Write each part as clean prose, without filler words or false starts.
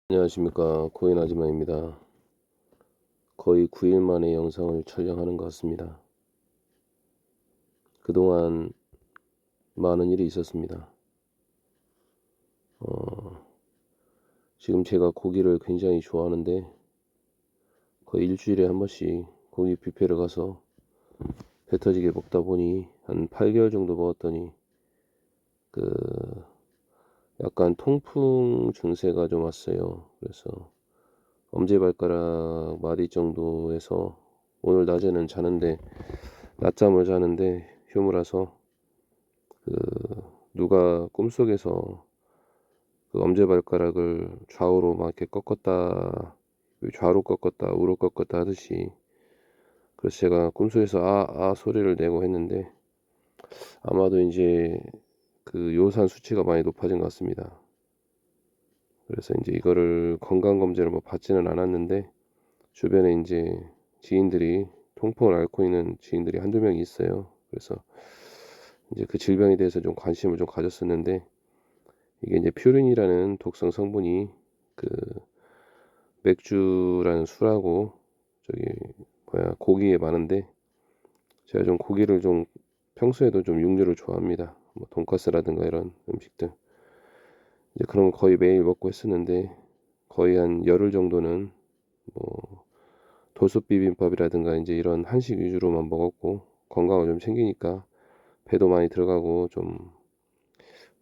안녕하십니까, 코인 아지마입니다. 거의 9일 만에 영상을 촬영하는 것 같습니다. 그동안 많은 일이 있었습니다. 지금 제가 고기를 굉장히 좋아하는데 거의 일주일에 한 번씩 고기 뷔페를 가서 배 터지게 먹다 보니 한 8개월 정도 먹었더니 그 약간 통풍 증세가 좀 왔어요. 그래서 엄지발가락 마디 정도에서 오늘 낮에는 자는데 낮잠을 자는데 휴무라서 누가 꿈속에서 그 엄지발가락을 좌우로 막 이렇게 꺾었다, 좌로 꺾었다, 우로 꺾었다 하듯이, 그래서 제가 꿈속에서 아 소리를 내고 했는데 아마도 이제 그 요산 수치가 많이 높아진 것 같습니다. 그래서 이제 이거를 건강검진을 뭐 받지는 않았는데 주변에 이제 지인들이 통풍을 앓고 있는 지인들이 한두 명이 있어요. 그래서 이제 그 질병에 대해서 좀 관심을 좀 가졌었는데 이게 이제 퓨린이라는 독성 성분이 그 맥주라는 술하고 저기 고기에 많은데 제가 좀 고기를 좀 평소에도 좀 육류를 좋아합니다. 뭐 돈가스라든가 이런 음식들 이제 그런 거 거의 매일 먹고 했었는데 거의 한 열흘 정도는 뭐 돌솥 비빔밥이라든가 이제 이런 한식 위주로만 먹었고 건강을 좀 챙기니까 배도 많이 들어가고 좀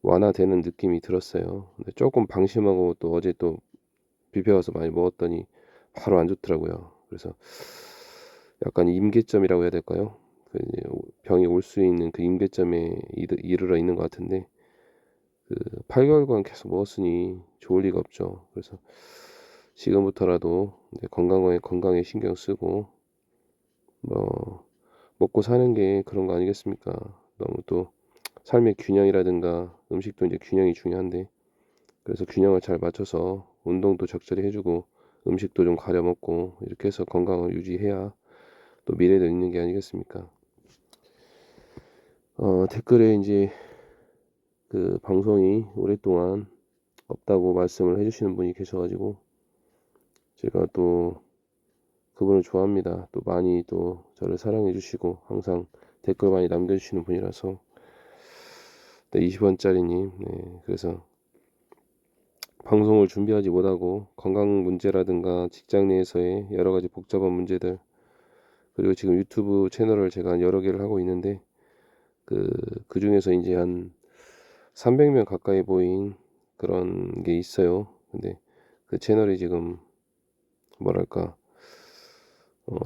완화되는 느낌이 들었어요. 근데 조금 방심하고 또 어제 또 뷔페 가서 많이 먹었더니 바로 안 좋더라고요. 그래서 약간 임계점이라고 해야 될까요? 그 병이 올 수 있는 그 임계점에 이르러 있는 것 같은데 그 8개월간 계속 먹었으니 좋을 리가 없죠. 그래서 지금부터라도 건강에 신경 쓰고 뭐 먹고 사는 게 그런 거 아니겠습니까? 너무 또 삶의 균형이라든가 음식도 이제 균형이 중요한데 그래서 균형을 잘 맞춰서 운동도 적절히 해주고 음식도 좀 가려 먹고 이렇게 해서 건강을 유지해야 또 미래도 있는 게 아니겠습니까? 댓글에 이제 그 방송이 오랫동안 없다고 말씀을 해주시는 분이 계셔가지고 제가 또 그분을 좋아합니다. 또 많이 또 저를 사랑해주시고 항상 댓글 많이 남겨주시는 분이라서 20원짜리님 그래서 방송을 준비하지 못하고 건강 문제라든가 직장 내에서의 여러 가지 복잡한 문제들 그리고 지금 유튜브 채널을 제가 여러 개를 하고 있는데 그 중에서 이제 한 300명 가까이 보인 그런 게 있어요. 근데 그 채널이 지금 뭐랄까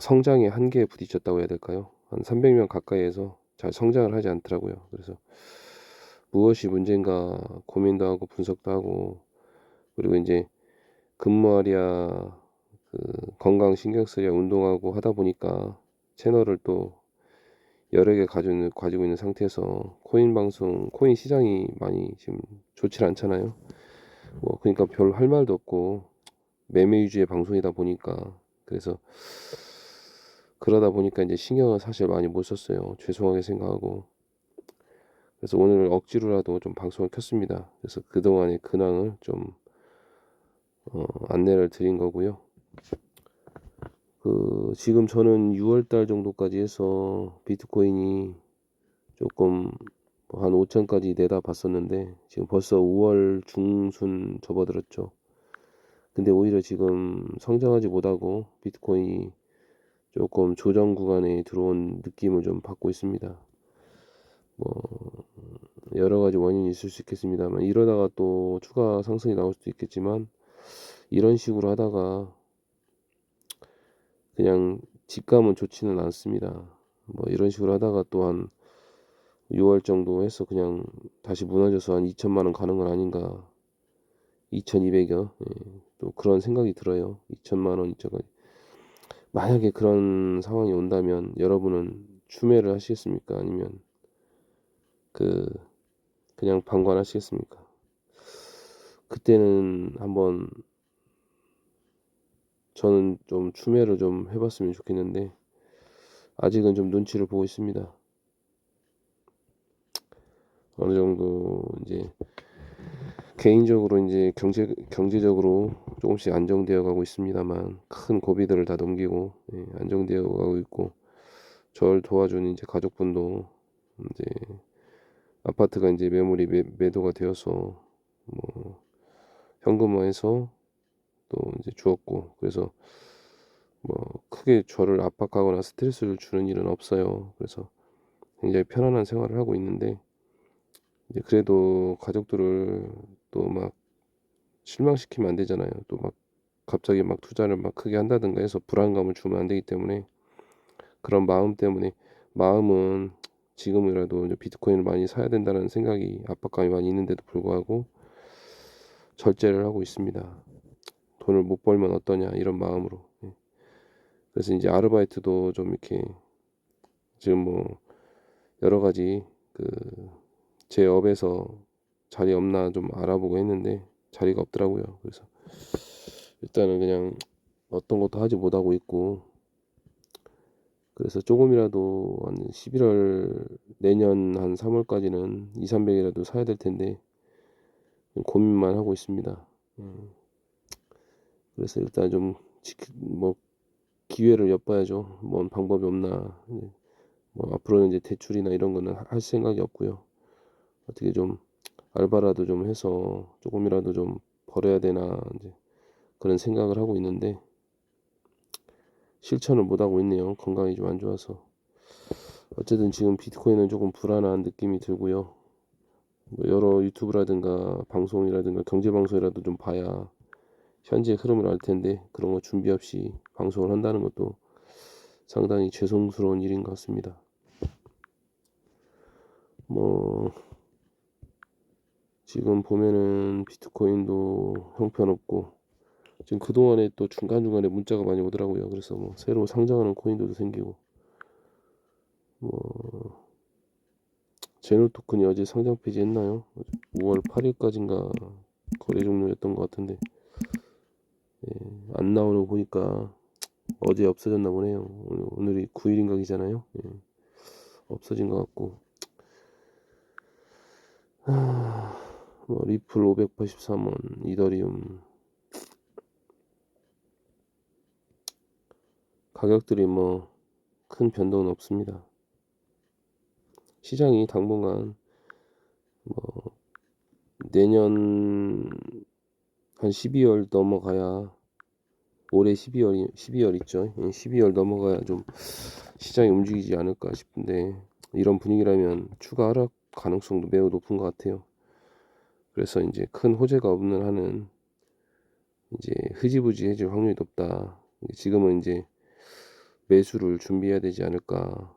성장의 한계에 부딪혔다고 해야 될까요? 한 300명 가까이에서 잘 성장을 하지 않더라고요. 그래서 무엇이 문제인가 고민도 하고 분석도 하고 그리고 이제 근무하랴 그 건강 신경 쓰랴 운동하고 하다 보니까 채널을 또 여러 개 가지고 있는 상태에서 코인 시장이 많이 지금 좋지 않잖아요. 뭐 그러니까 별 할 말도 없고 매매 위주의 방송이다 보니까 그래서 그러다 보니까 이제 신경을 사실 많이 못 썼어요. 죄송하게 생각하고 그래서 오늘 억지로라도 좀 방송을 켰습니다. 그래서 그동안의 근황을 좀 안내를 드린 거고요. 지금 저는 6월 달 정도까지 해서 비트코인이 조금 한 5천까지 내다 봤었는데 지금 벌써 5월 중순 접어들었죠. 근데 오히려 지금 성장하지 못하고 비트코인이 조금 조정 구간에 들어온 느낌을 좀 받고 있습니다. 뭐 여러 가지 원인이 있을 수 있겠습니다만 이러다가 또 추가 상승이 나올 수도 있겠지만 이런 식으로 하다가 그냥 집감은 좋지는 않습니다. 뭐 이런 식으로 하다가 또 한 6월 정도 해서 그냥 다시 무너져서 한 2천만 원 가는 건 아닌가. 2,200여. 또 그런 생각이 들어요. 2천만 원, 2천까지. 만약에 그런 상황이 온다면 여러분은 추매를 하시겠습니까? 아니면 그 그냥 방관하시겠습니까? 그때는 한번 저는 좀 추매를 좀 해봤으면 좋겠는데 아직은 좀 눈치를 보고 있습니다. 어느 정도 이제 개인적으로 이제 경제적으로 조금씩 안정되어 가고 있습니다만 큰 고비들을 다 넘기고 안정되어 가고 있고 저를 도와주는 이제 가족분도 이제 아파트가 이제 매물이 매도가 되어서 뭐 현금화해서 또 이제 주었고 그래서 뭐 크게 저를 압박하거나 스트레스를 주는 일은 없어요. 그래서 굉장히 편안한 생활을 하고 있는데 이제 그래도 가족들을 또 막 실망시키면 안 되잖아요. 또 막 갑자기 막 투자를 막 크게 한다든가 해서 불안감을 주면 안 되기 때문에 그런 마음 때문에 마음은 지금이라도 이제 비트코인을 많이 사야 된다는 생각이 압박감이 많이 있는데도 불구하고 절제를 하고 있습니다. 돈을 못 벌면 어떠냐 이런 마음으로. 그래서 이제 아르바이트도 좀 이렇게 지금 뭐 여러 가지 그 제 업에서 자리 없나 좀 알아보고 했는데 자리가 없더라고요. 그래서 일단은 그냥 어떤 것도 하지 못하고 있고 그래서 조금이라도 한 11월 내년 한 3월까지는 2,300이라도 사야 될 텐데 고민만 하고 있습니다. 그래서 일단 좀 뭐 기회를 엿봐야죠. 뭔 방법이 없나. 뭐 앞으로는 이제 대출이나 이런 거는 할 생각이 없고요. 어떻게 좀 알바라도 좀 해서 조금이라도 좀 벌어야 되나 이제 그런 생각을 하고 있는데 실천을 못 하고 있네요. 건강이 좀 안 좋아서. 어쨌든 지금 비트코인은 조금 불안한 느낌이 들고요. 뭐 여러 유튜브라든가 방송이라든가 경제 방송이라도 좀 봐야 현재 흐름을 알 텐데 그런 거 준비 없이 방송을 한다는 것도 상당히 죄송스러운 일인 것 같습니다. 뭐 지금 보면은 비트코인도 형편없고 지금 그동안에 또 중간중간에 문자가 많이 오더라고요. 그래서 뭐 새로 상장하는 코인들도 생기고 뭐 제노 토큰이 어제 상장 폐지했나요? 5월 8일까지인가 거래 종료였던 것 같은데 안 나오는 거 보니까 어제 없어졌나 보네요. 오늘이 9일인가 기잖아요. 없어진 것 같고 뭐 리플 583원 이더리움 가격들이 뭐 큰 변동은 없습니다. 시장이 당분간 뭐 내년 한 12월 넘어가야 올해 12월 있죠. 12월 넘어가야 좀 시장이 움직이지 않을까 싶은데 이런 분위기라면 추가 하락 가능성도 매우 높은 것 같아요. 그래서 이제 큰 호재가 없는 한은 이제 흐지부지해질 확률이 높다. 지금은 이제 매수를 준비해야 되지 않을까.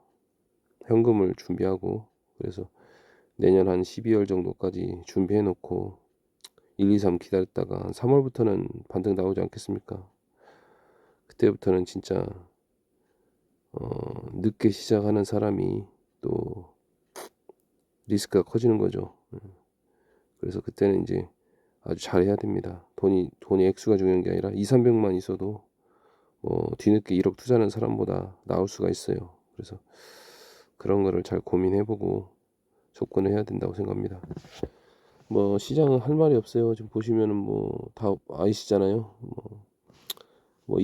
현금을 준비하고 그래서 내년 한 12월 정도까지 준비해 놓고 1, 2, 3 기다렸다가 3월부터는 반등 나오지 않겠습니까? 그때부터는 진짜 늦게 시작하는 사람이 또 리스크가 커지는 거죠. 그래서 그때는 이제 아주 잘해야 됩니다. 돈이 액수가 중요한 게 아니라 2, 300만 있어도 뭐 뒤늦게 1억 투자하는 사람보다 나올 수가 있어요. 그래서 그런 거를 잘 고민해보고 접근을 해야 된다고 생각합니다. 뭐 시장은 할 말이 없어요. 지금 보시면은 뭐 다 아시잖아요. 뭐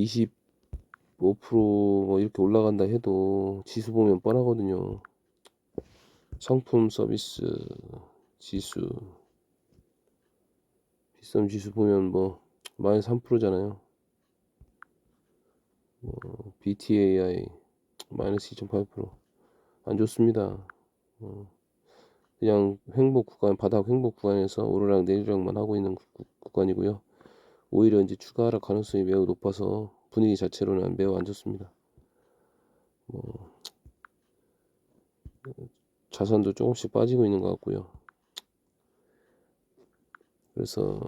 25%뭐 이렇게 올라간다 해도 지수 보면 뻔하거든요. 상품 서비스 지수 비썸 지수 보면 뭐 마이너스 3%잖아요. BTAI 마이너스 2.8%안 좋습니다. 그냥 횡보 구간 바닥 횡보 구간에서 오르락 내리락만 하고 있는 구간이고요. 오히려 이제 추가 하락 가능성이 매우 높아서 분위기 자체로는 매우 안 좋습니다. 자산도 조금씩 빠지고 있는 것 같고요. 그래서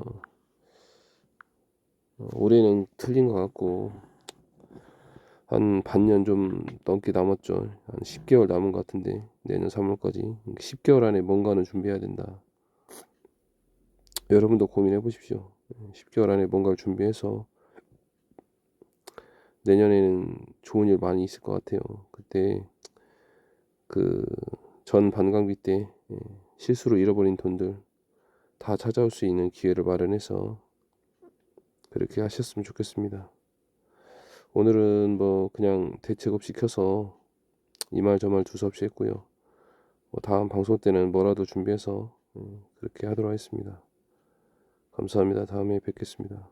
올해는 틀린 것 같고 한 반년 좀 넘게 남았죠. 한 10개월 남은 것 같은데 내년 3월까지 10개월 안에 뭔가는 준비해야 된다. 여러분도 고민해 보십시오. 10개월 안에 뭔가를 준비해서 내년에는 좋은 일 많이 있을 것 같아요. 그때 그 전 반강비 때 실수로 잃어버린 돈들 다 찾아올 수 있는 기회를 마련해서 그렇게 하셨으면 좋겠습니다. 오늘은 뭐 그냥 대책업 시켜서 이 말 저 말 두서없이 했고요. 뭐 다음 방송 때는 뭐라도 준비해서 그렇게 하도록 하겠습니다. 감사합니다. 다음에 뵙겠습니다.